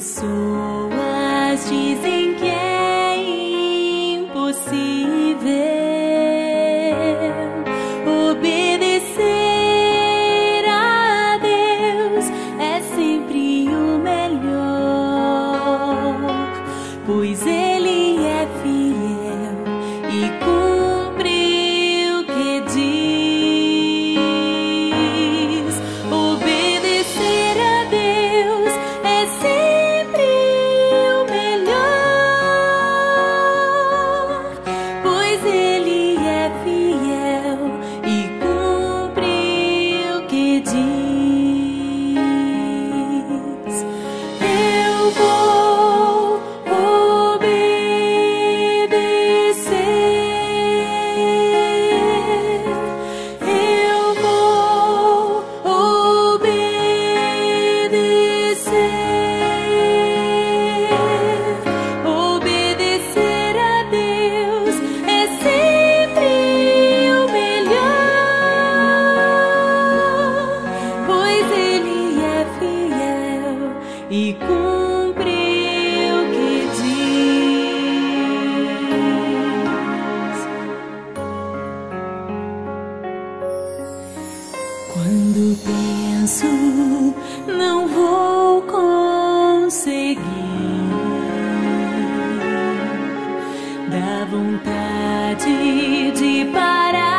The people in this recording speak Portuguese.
pessoas dizem que é impossível obedecer a Deus, é sempre o melhor, pois Ele é fiel e cumpre o que diz. Obedecer a Deus é sempre o melhor, pois Ele é fiel e cumpre o que diz. Eu vou obedecer, eu vou obedecer. Obedecer a Deus é sempre o melhor, pois Ele é fiel e cumpre o que diz. Quando penso não vou conseguir, dá vontade de parar.